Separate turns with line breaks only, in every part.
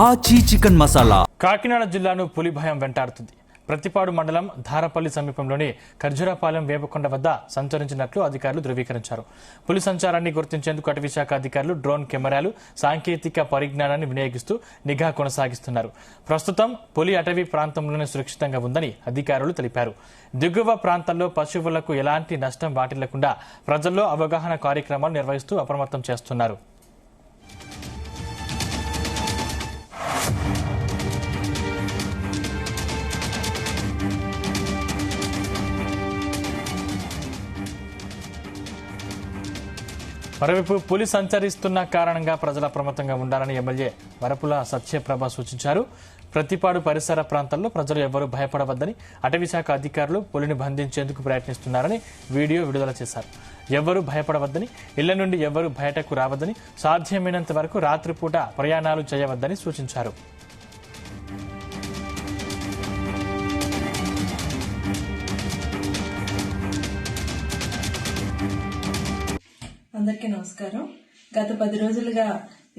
ఆచి చికెన్ మసాలా.
కాకినాడ జిల్లాను పులి భయం వెంటాడుతుంది. ప్రతిపాడు మండలం ధారపల్లి సమీపంలోని ఖర్జురాపాలెం వేపకొండ వద్ద సంచరించినట్లు అధికారులు ధృవీకరించారు. పులి సంచారాన్ని గుర్తించేందుకు అటవీశాఖ అధికారులు డ్రోన్ కెమెరాలు, సాంకేతిక పరిజ్ఞానాన్ని వినియోగిస్తూ నిఘా కొనసాగిస్తున్నారు. ప్రస్తుతం పులి అటవీ ప్రాంతంలోనే సురక్షితంగా ఉందని అధికారులు తెలిపారు. దిగువ ప్రాంతాల్లో పశువులకు ఎలాంటి నష్టం వాటిల్లకుండా ప్రజల్లో అవగాహన కార్యక్రమాలు నిర్వహిస్తూ అప్రమత్తం చేస్తున్నారు. మరోవైపు పులి సంచరిస్తున్న కారణంగా ప్రజలు అప్రమత్తంగా ఉండాలని ఎమ్మెల్యే వరపుల సత్యప్రభ సూచించారు. ప్రతిపాడు పరిసర ప్రాంతాల్లో ప్రజలు ఎవరూ భయపడవద్దని, అటవీశాఖ అధికారులు పులిని బంధించేందుకు ప్రయత్నిస్తున్నారని వీడియో విడుదల చేశారు. ఎవరూ భయపడవద్దని, ఇళ్ల నుండి ఎవరూ బయటకు రావద్దని, సాధ్యమైనంత వరకు రాత్రిపూట ప్రయాణాలు చేయవద్దని సూచించారు.
అందరికీ నమస్కారం. గత 10 రోజులుగా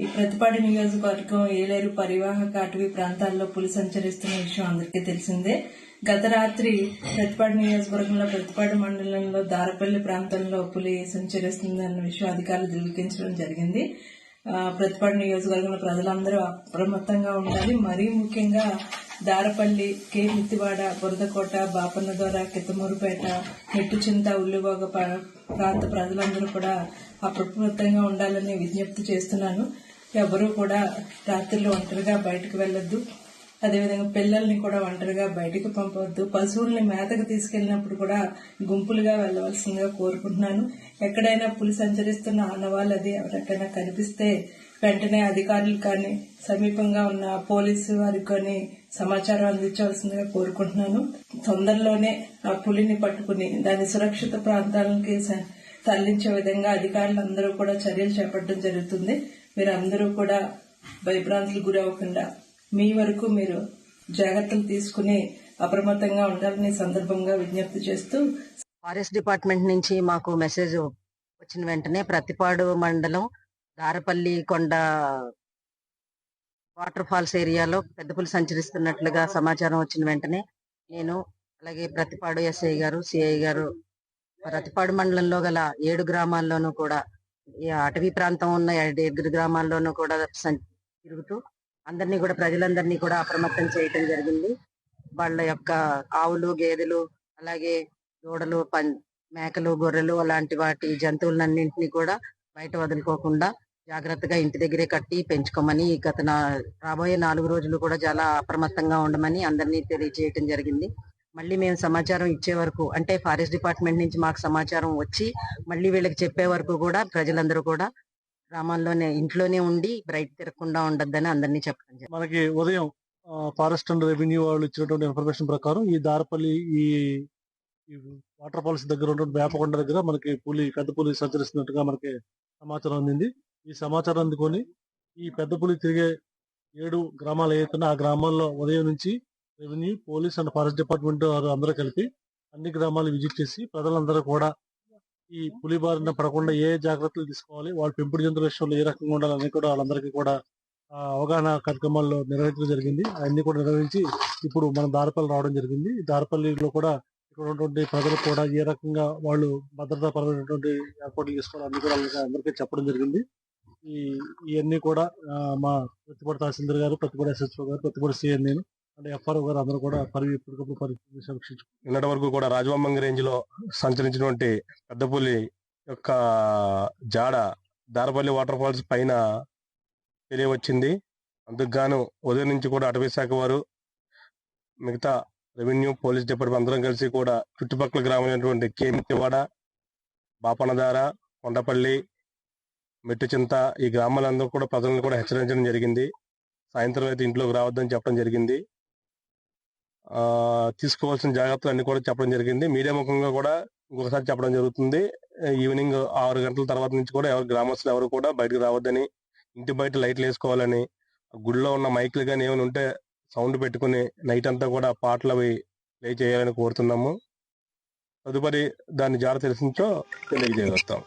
ఈ ప్రతిపాడు నియోజకవర్గం ఏలేరు పరివాహక అటవీ ప్రాంతాల్లో పులి సంచరిస్తున్న విషయం అందరికీ తెలిసిందే. గత రాత్రి ప్రతిపాడు నియోజకవర్గంలో ప్రతిపాడు మండలంలో దారపల్లి ప్రాంతంలో పులి సంచరిస్తుందన్న విషయం అధికారులు ధృవీకరించడం జరిగింది. ప్రతిపాడు నియోజకవర్గంలో ప్రజలందరూ అప్రమత్తంగా ఉండాలి. మరీ ముఖ్యంగా దారపల్లి, కే మిత్తివాడ, బురదకోట, బాపన్నదొర, కిత్తమూరుపేట, మెట్టుచింత, ఉల్లిగోగ ప్రాంత ప్రజలందరూ కూడా అప్రమత్తంగా ఉండాలని విజ్ఞప్తి చేస్తున్నాను. ఎవరూ కూడా రాత్రిలో ఒంటరిగా బయటకు వెళ్లొద్దు. అదేవిధంగా పిల్లల్ని కూడా ఒంటరిగా బయటకు పంపవద్దు. పశువుల్ని మేతకు తీసుకెళ్లినప్పుడు కూడా గుంపులుగా వెళ్లవలసిందిగా కోరుకుంటున్నాను. ఎక్కడైనా పులి సంచరిస్తున్న ఆనవాళ్ళు అది ఎవరికైనా కనిపిస్తే వెంటనే అధికారులు కానీ సమీపంగా ఉన్న పోలీసు వారికి కానీ సమాచారం అందించవలసిందిగా కోరుకుంటున్నాను. తొందరలోనే ఆ పులిని పట్టుకుని దాని సురక్షిత ప్రాంతాలకి తరలించే విధంగా అధికారులందరూ కూడా చర్యలు చేపట్టడం జరుగుతుంది. మీరు అందరూ కూడా భయభ్రాంతులకు గురవ్వకుండా మీ వరకు మీరు జాగ్రత్తలు తీసుకుని అప్రమత్తంగా ఉండాలని సందర్భంగా విజ్ఞప్తి చేస్తూ,
ఫారెస్ట్ డిపార్ట్మెంట్ నుంచి మాకు మెసేజ్ వచ్చిన వెంటనే ప్రతిపాడు మండలం దారపల్లి కొండ వాటర్ ఫాల్స్ ఏరియాలో పెద్ద పులి సంచరిస్తున్నట్లుగా సమాచారం వచ్చిన వెంటనే నేను, అలాగే ప్రతిపాడు ఎస్ఐ గారు, సిఐ గారు, ప్రతిపాడు మండలంలో గల 7 గ్రామాల్లోనూ కూడా, ఈ అటవీ ప్రాంతం ఉన్న 7 గ్రామాల్లోనూ కూడా తిరుగుతూ అందరినీ కూడా, ప్రజలందరినీ కూడా అప్రమత్తం చేయటం జరిగింది. వాళ్ళ యొక్క ఆవులు, గేదెలు, అలాగే దూడలు, మేకలు, గొర్రెలు అలాంటి వాటి జంతువులన్నింటినీ కూడా బయట వదులుకోకుండా జాగ్రత్తగా ఇంటి దగ్గరే కట్టి పెంచుకోమని, రాబోయే 4 రోజులు కూడా చాలా అప్రమత్తంగా ఉండమని అందరినీ తెలియజేయటం జరిగింది. మళ్ళీ మేము సమాచారం ఇచ్చే వరకు, అంటే ఫారెస్ట్ డిపార్ట్మెంట్ నుంచి మాకు సమాచారం వచ్చి మళ్ళీ వీళ్ళకి చెప్పే వరకు కూడా ప్రజలందరూ కూడా గ్రామాల్లోనే ఇంట్లోనే ఉండి బయట తిరగకుండా ఉండొద్దని అందరినీ చెప్పడం జరిగింది.
మనకి ఉదయం ఫారెస్ట్ అండ్ రెవెన్యూ వాళ్ళు ఇచ్చినటువంటి ఇన్ఫర్మేషన్ ప్రకారం ఈ దారపల్లి ఈ వాటర్ ఫాల్స్ దగ్గర ఉన్నటువంటి వేపకొండ దగ్గర మనకి పెద్ద పులి సంచరిస్తున్నట్టుగా మనకి సమాచారం అందింది. ఈ సమాచారం అందుకొని ఈ పెద్ద పులి తిరిగే 7 గ్రామాలు ఏదైతున్నా ఆ గ్రామాల్లో ఉదయం నుంచి revenue, police and forest department అందరూ కలిపి అన్ని గ్రామాలు విజిట్ చేసి ప్రజలందరూ కూడా ఈ పులి బారిన పడకుండా ఏ జాగ్రత్తలు తీసుకోవాలి, వాళ్ళ పెంపుడు జంతువుల విషయంలో ఏ రకంగా ఉండాలని కూడా వాళ్ళందరికీ కూడా అవగాహన కార్యక్రమాల్లో నిర్వహించడం జరిగింది. అవన్నీ కూడా నిర్వహించి ఇప్పుడు మనం దారపల్లి రావడం జరిగింది. దారపల్లిలో కూడా ఇక్కడ ఉన్నటువంటి ప్రజలు కూడా ఏ రకంగా వాళ్ళు భద్రతాపరమైనటువంటి ఏర్పాట్లు చేసుకోవాలని కూడా అందరికీ చెప్పడం జరిగింది. ఇవన్నీ కూడా మా ప్రతిపాడు తహసీల్దార్ గారు, ప్రతిపాడు ఎస్హెచ్ఓ గారు, ప్రతిపాడు సిఐ నేను అంటే ఎఫ్ఆర్ఓ గారు అందరూ కూడా ఎప్పటికప్పుడు సమీక్షించు.
నిన్నటి వరకు కూడా రాజవంబంగి రేంజ్ లో సంచరించినటువంటి పెద్ద పులి యొక్క జాడ దారపల్లి వాటర్ ఫాల్స్ పైన తెలియవచ్చింది. అందుకు గాను ఉదయం నుంచి కూడా అటవీ శాఖ వారు, మిగతా రెవెన్యూ, పోలీస్ డిపార్ట్మెంట్ అందరం కలిసి కూడా చుట్టుపక్కల గ్రామాలైనటువంటి కేమితివాడ, బాపనదార, కొండపల్లి, మెట్టుచింత ఈ గ్రామాలందరూ కూడా ప్రజలను కూడా హెచ్చరించడం జరిగింది. సాయంత్రం అయితే ఇంట్లోకి రావద్దని చెప్పడం జరిగింది. తీసుకోవాల్సిన జాగ్రత్తలు అన్ని కూడా చెప్పడం జరిగింది. మీడియా ముఖంగా కూడా ఇంకొకసారి చెప్పడం జరుగుతుంది. ఈవినింగ్ 6 గంటల తర్వాత నుంచి కూడా గ్రామస్తులు ఎవరు కూడా బయటకు రావద్దని, ఇంటి బయట లైట్లు వేసుకోవాలని, గుడిలో ఉన్న మైకులు కానీ ఏమైనా ఉంటే సౌండ్ పెట్టుకుని నైట్ అంతా కూడా పాటలు అవి ప్లే చేయాలని కోరుతున్నాము. తదుపరి దాని జాగ్రత్త తెలిసించో తెలియజేస్తాం.